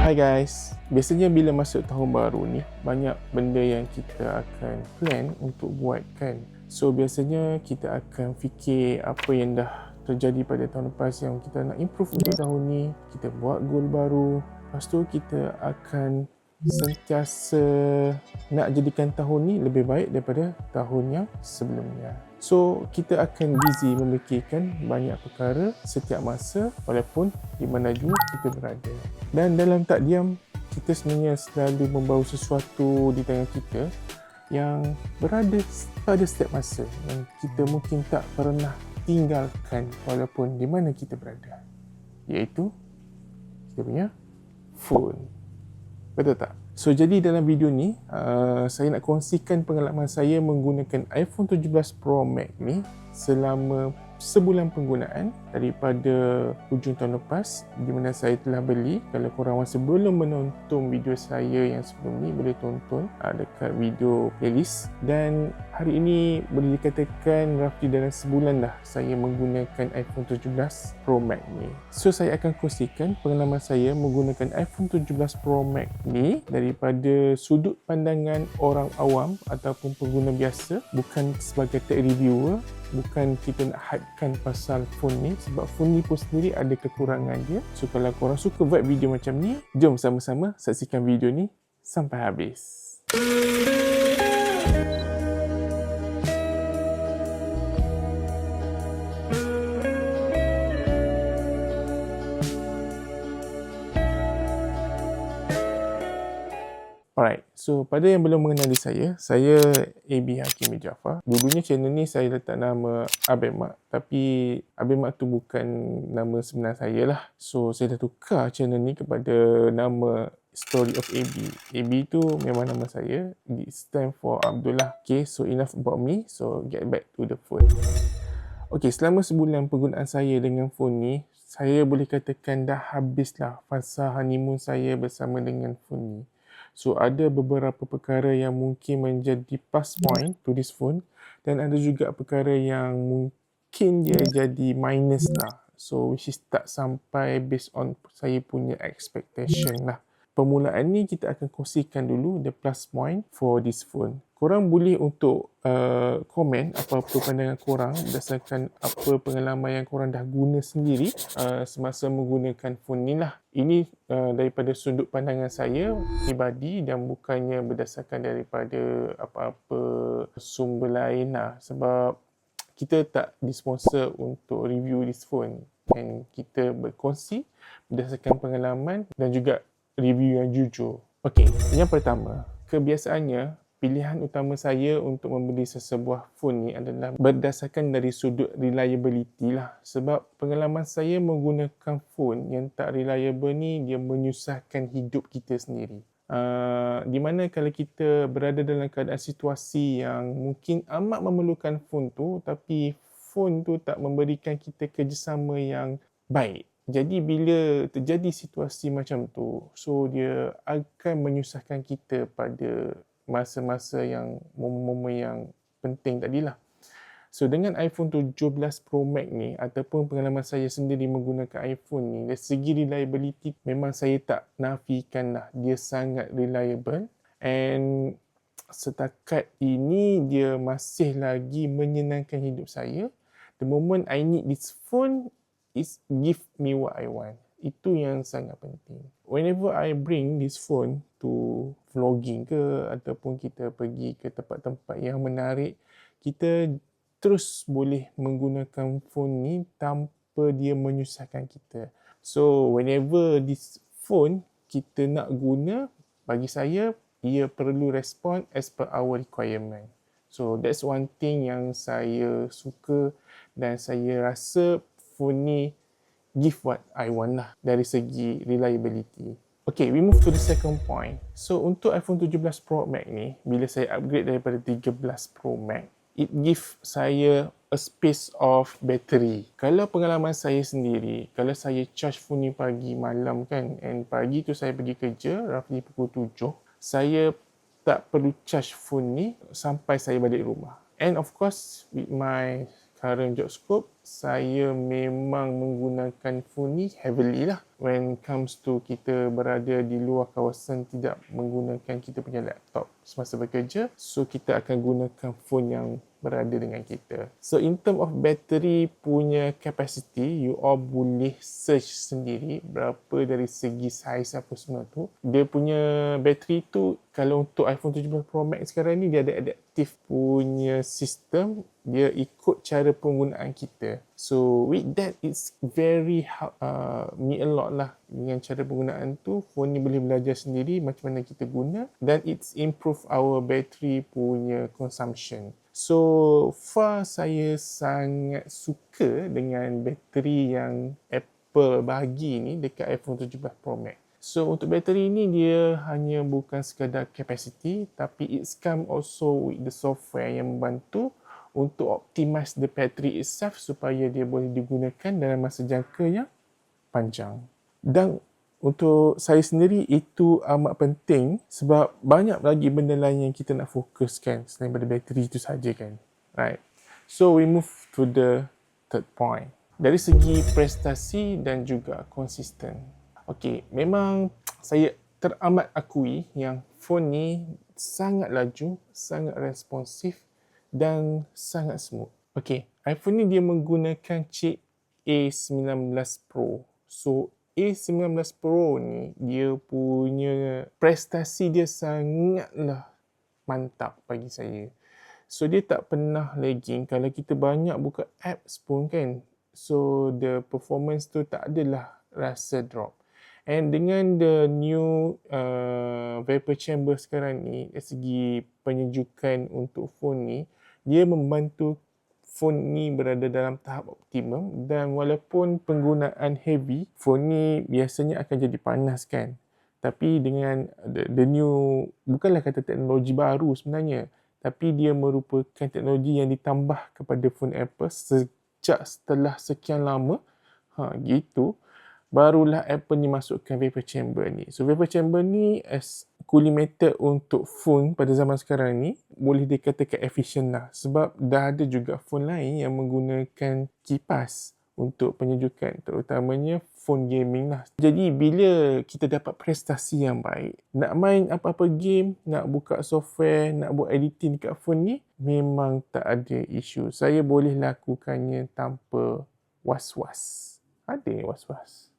Hai guys, biasanya bila masuk tahun baru ni, banyak benda yang kita akan plan untuk buat kan. So biasanya kita akan fikir apa yang dah terjadi pada tahun lepas yang kita nak improve untuk tahun ni. Kita buat goal baru. Lepas tu kita akan sentiasa nak jadikan tahun ni lebih baik daripada tahun yang sebelumnya. So, kita akan busy memikirkan banyak perkara setiap masa walaupun di mana jua kita berada. Dan dalam tak diam, kita sebenarnya selalu membawa sesuatu di tangan kita yang berada pada setiap masa yang kita mungkin tak pernah tinggalkan walaupun di mana kita berada. Iaitu kita punya phone. Betul tak? So, jadi dalam video ni, saya nak kongsikan pengalaman saya menggunakan iPhone 17 Pro Max ni selama sebulan penggunaan daripada hujung tahun lepas di mana saya telah beli. Kalau korang masih belum menonton video saya yang sebelum ni, boleh tonton dekat video playlist. Dan hari ini boleh dikatakan roughly dalam sebulan dah saya menggunakan iPhone 17 Pro Max ni. So, saya akan kongsikan pengalaman saya menggunakan iPhone 17 Pro Max ni daripada sudut pandangan orang awam ataupun pengguna biasa, bukan sebagai tech reviewer. Bukan kita nak hypekan pasal phone ni, sebab phone ni pun sendiri ada kekurangan dia. So kalau korang suka vibe video macam ni, jom sama-sama saksikan video ni sampai habis. Alright, so pada yang belum mengenali saya AB Hakim Jaafar. Dulunya channel ni saya letak nama Abang Mak, tapi Abang Mak tu bukan nama sebenar saya lah. So saya dah tukar channel ni kepada nama Story of AB. AB tu memang nama saya. It stand for Abdullah. Okay, so enough about me. So get back to the phone. Okay, selama sebulan penggunaan saya dengan phone ni, saya boleh katakan dah habislah fasa honeymoon saya bersama dengan phone ni. So, ada beberapa perkara yang mungkin menjadi plus point to this phone dan ada juga perkara yang mungkin dia jadi minus lah. So, which is tak sampai based on saya punya expectation lah. Permulaan ni kita akan kongsikan dulu the plus point for this phone. Korang boleh untuk komen apa-apa pandangan korang berdasarkan apa pengalaman yang korang dah guna sendiri semasa menggunakan phone ni lah. Ini daripada sudut pandangan saya pribadi dan bukannya berdasarkan daripada apa-apa sumber lain lah. Sebab kita tak disponsor untuk review this phone. Dan kita berkongsi berdasarkan pengalaman dan juga review yang jujur. Okey, yang pertama, kebiasaannya pilihan utama saya untuk membeli sesebuah phone ni adalah berdasarkan dari sudut reliability lah. Sebab pengalaman saya menggunakan phone yang tak reliable ni, dia menyusahkan hidup kita sendiri. Di mana kalau kita berada dalam keadaan situasi yang mungkin amat memerlukan phone tu, tapi phone tu tak memberikan kita kerjasama yang baik. Jadi bila terjadi situasi macam tu, so dia akan menyusahkan kita pada masa-masa yang momen-momen yang penting tadilah. So dengan iPhone 17 Pro Max ni ataupun pengalaman saya sendiri menggunakan iPhone ni, dari segi reliability memang saya tak nafikan lah, dia sangat reliable. And setakat ini dia masih lagi menyenangkan hidup saya. The moment I need this phone is give me what I want. Itu yang sangat penting. Whenever I bring this phone to vlogging ke ataupun kita pergi ke tempat-tempat yang menarik, kita terus boleh menggunakan phone ni tanpa dia menyusahkan kita. So, whenever this phone kita nak guna, bagi saya, ia perlu respond as per our requirement. So, that's one thing yang saya suka dan saya rasa phone ni give what I want lah dari segi reliability. Okay, we move to the second point. So, untuk iPhone 17 Pro Max ni, bila saya upgrade daripada 13 Pro Max, it give saya a space of battery. Kalau pengalaman saya sendiri, kalau saya charge phone ni pagi malam kan, and pagi tu saya pergi kerja, roughly pukul 7, saya tak perlu charge phone ni sampai saya balik rumah. And of course, with my current job scope, saya memang menggunakan phone ni heavily lah. When comes to kita berada di luar kawasan tidak menggunakan kita punya laptop semasa bekerja, so kita akan gunakan phone yang berada dengan kita. So in term of battery punya capacity, you all boleh search sendiri berapa dari segi saiz apa semua tu. Dia punya battery tu kalau untuk iPhone 17 Pro Max sekarang ni dia ada adaptive punya sistem, dia ikut cara penggunaan kita. So with that it's very me a lot lah. Dengan cara penggunaan tu, phone ni boleh belajar sendiri macam mana kita guna dan it's improve our battery punya consumption. So far saya sangat suka dengan bateri yang Apple bagi ni dekat iPhone 17 Pro Max. So untuk bateri ni dia hanya bukan sekadar capacity tapi it's come also with the software yang membantu untuk optimize the battery itself supaya dia boleh digunakan dalam masa jangka yang panjang. Dan untuk saya sendiri itu amat penting sebab banyak lagi benda lain yang kita nak fokuskan selain daripada bateri itu saja kan. Right. So we move to the third point. Dari segi prestasi dan juga konsisten. Okey, memang saya teramat akui yang phone ni sangat laju, sangat responsif dan sangat smooth. Okey, iPhone ni dia menggunakan chip A19 Pro. So A19 Pro ni dia punya prestasi dia sangatlah mantap bagi saya. So dia tak pernah lagging. Kalau kita banyak buka apps pun kan, so the performance tu tak adalah rasa drop. And dengan the new vapor chamber sekarang ni, dari segi penyejukan untuk phone ni, dia membantu phone ni berada dalam tahap optimum dan walaupun penggunaan heavy, phone ni biasanya akan jadi panas kan. Tapi dengan the new, bukanlah kata teknologi baru sebenarnya, tapi dia merupakan teknologi yang ditambah kepada phone Apple sejak setelah sekian lama. Gitu. Barulah Apple ni masukkan vapor chamber ni. So vapor chamber ni as cooling method untuk phone pada zaman sekarang ni boleh dikatakan efisien lah. Sebab dah ada juga phone lain yang menggunakan kipas untuk penyejukan, terutamanya phone gaming lah. Jadi bila kita dapat prestasi yang baik, nak main apa-apa game, nak buka software, nak buat editing dekat phone ni, memang tak ada isu. Saya boleh lakukannya tanpa was-was. Ada yang was-was.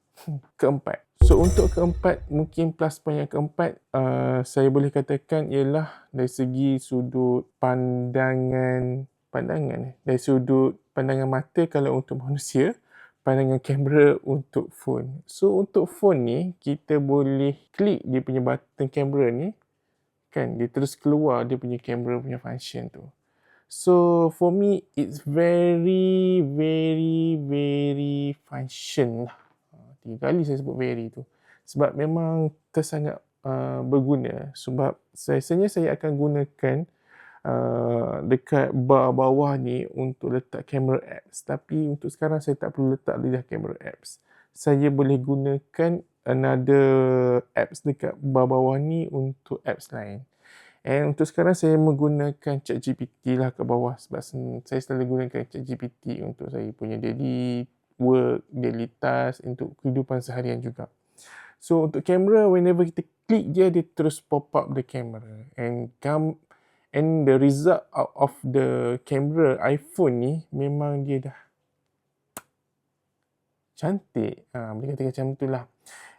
Keempat. So untuk keempat, mungkin plus point yang keempat, saya boleh katakan ialah dari segi sudut pandangan dari sudut pandangan mata kalau untuk manusia, pandangan kamera untuk phone. So untuk phone ni, kita boleh klik dia punya button kamera ni, kan, dia terus keluar dia punya kamera punya function tu. So for me, it's very, very, very function lah. 3 kali saya sebut very tu. Sebab memang tersangat berguna. Sebab biasanya saya akan gunakan dekat bar bawah ni untuk letak kamera apps. Tapi untuk sekarang saya tak perlu letak lidah kamera apps. Saya boleh gunakan another apps dekat bar bawah ni untuk apps lain. And untuk sekarang saya menggunakan ChatGPT lah ke bawah sebab saya selalu gunakan ChatGPT untuk saya punya daily work, daily task, untuk kehidupan seharian juga. So untuk kamera, whenever kita klik dia terus pop up the camera and the result out of the camera iPhone ni memang dia dah cantik. Boleh katakan macam tu lah.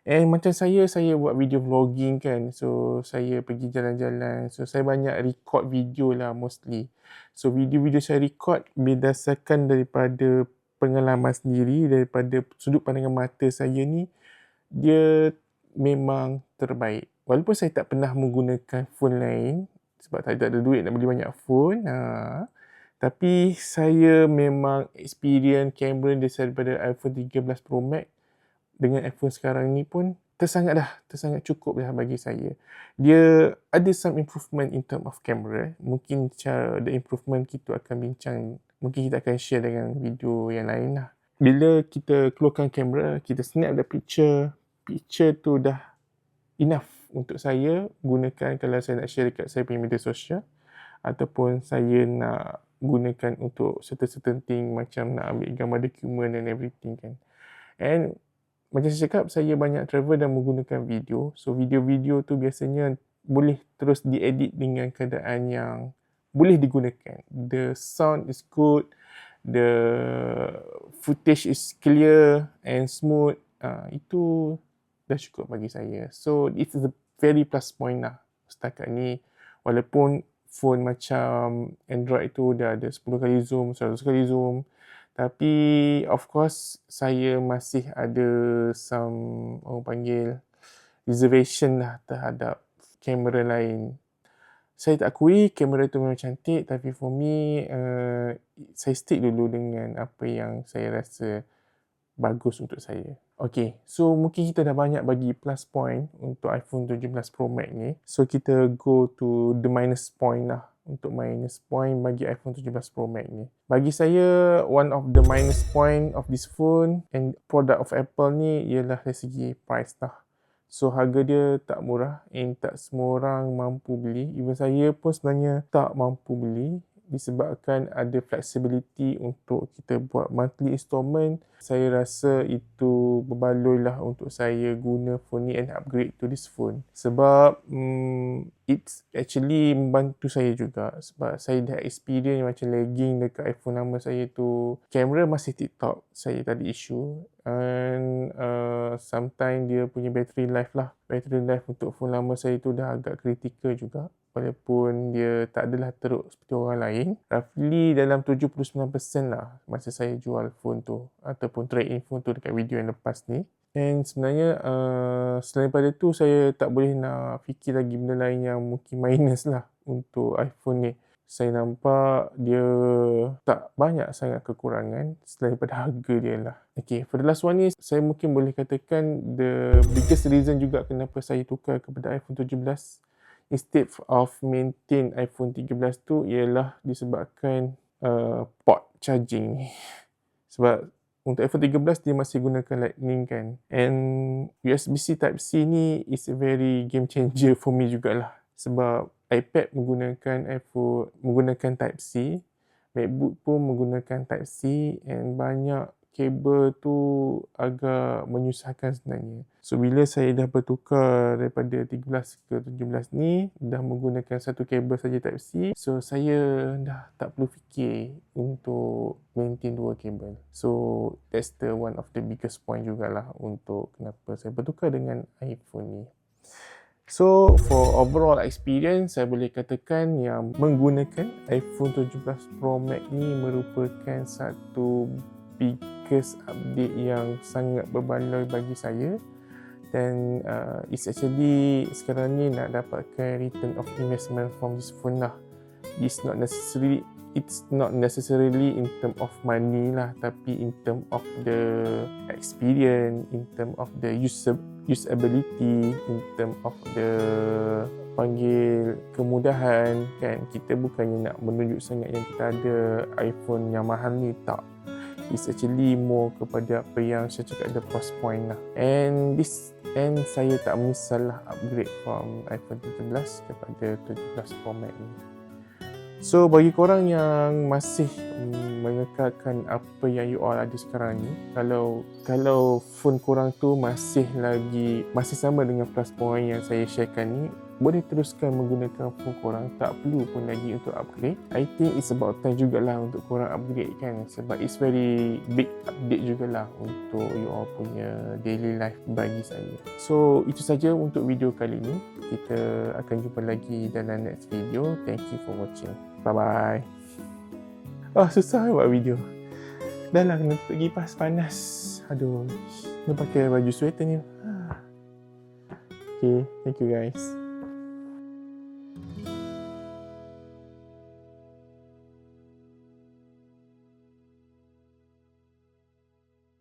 And macam saya buat video vlogging kan. So saya pergi jalan-jalan. So saya banyak record video lah mostly. So video-video saya record berdasarkan daripada pengalaman sendiri, daripada sudut pandangan mata saya ni, dia memang terbaik. Walaupun saya tak pernah menggunakan phone lain sebab saya tak ada duit nak beli banyak phone, tapi saya memang experience kamera daripada iPhone 13 Pro Max dengan iPhone sekarang ni pun tersangat cukup dah bagi saya. Dia ada some improvement in term of camera. Mungkin cara the improvement kita akan bincang, mungkin kita akan share dengan video yang lain lah. Bila kita keluarkan kamera, kita snap the picture tu dah enough untuk saya gunakan kalau saya nak share dekat saya punya media sosial ataupun saya nak gunakan untuk certain thing, macam nak ambil gambar dokumen and everything kan. And macam saya cakap, saya banyak travel dan menggunakan video. So video-video tu biasanya boleh terus diedit dengan keadaan yang boleh digunakan. The sound is good, the footage is clear and smooth. Itu dah cukup bagi saya. So it's a very plus point lah setakat ni. Walaupun phone macam Android tu dah ada 10 kali zoom, 100 kali zoom, tapi of course saya masih ada some, orang panggil, reservation lah terhadap kamera lain. Saya tak akui kamera tu memang cantik, tapi for me, saya stick dulu dengan apa yang saya rasa bagus untuk saya. Okay, so mungkin kita dah banyak bagi plus point untuk iPhone 17 Pro Max ni. So kita go to the minus point lah. Untuk minus point bagi iPhone 17 Pro Max ni, bagi saya one of the minus point of this phone and product of Apple ni ialah dari segi price lah. So harga dia tak murah and tak semua orang mampu beli. Even saya pun sebenarnya tak mampu beli, disebabkan ada flexibility untuk kita buat monthly installment. Saya rasa itu berbaloi lah untuk saya guna phone ni and upgrade to this phone. Sebab it's actually membantu saya juga. Sebab saya dah experience macam lagging dekat iPhone lama saya tu. Kamera masih tip-top, saya tak ada issue. And sometimes dia punya battery life lah. Battery life untuk phone lama saya tu dah agak critical juga. Walaupun dia tak adalah teruk seperti orang lain. Roughly dalam 79% lah masa saya jual phone tu, ataupun trade in phone tu dekat video yang lepas ni. And sebenarnya selain daripada tu, saya tak boleh nak fikir lagi benda lain yang mungkin minus lah untuk iPhone ni. Saya nampak dia tak banyak sangat kekurangan selain daripada harga dia lah. Okay, for the last one ni, saya mungkin boleh katakan the biggest reason juga kenapa saya tukar kepada iPhone 17 instead of maintain iPhone 13 tu ialah disebabkan port charging. Sebab untuk iPhone 13 dia masih gunakan Lightning kan. And USB-C Type-C ni is a very game changer for me jugalah. Sebab iPad menggunakan Type-C, MacBook pun menggunakan Type-C, and banyak kabel tu agak menyusahkan sebenarnya. So bila saya dah bertukar daripada 13 ke 17 ni, dah menggunakan satu kabel saja Type-C, so saya dah tak perlu fikir untuk maintain dua kabel. So that's the one of the biggest point jugalah untuk kenapa saya bertukar dengan iPhone ni. So for overall experience, saya boleh katakan yang menggunakan iPhone 17 Pro Max ni merupakan satu biggest update yang sangat berbaloi bagi saya. Dan it's actually sekarang ni nak dapatkan return of investment from this phone lah. It's not necessarily in term of money lah, tapi in term of the experience, in term of the usability, in term of the panggil kemudahan kan. Kita bukannya nak menunjuk sangat yang kita ada iPhone yang mahal ni, tak. It's actually more kepada apa yang saya cakap ada plus point lah. And saya tak menyesal lah upgrade from iPhone 17 kepada 17 Pro Max ni. So bagi korang yang masih mengekalkan apa yang you all ada sekarang ni, kalau phone korang tu masih sama dengan plus point yang saya sharekan ni, boleh teruskan menggunakan phone korang, tak perlu pun lagi untuk upgrade. I think it's about time jugalah untuk korang upgrade kan, sebab it's very big update jugalah untuk you all punya daily life bagi saya. So itu saja untuk video kali ni. Kita akan jumpa lagi dalam next video. Thank you for watching. Bye bye. Susah buat video. Dah lah kena pergi kipas panas. Aduh, kena pakai baju sweater ni. Okay, thank you guys.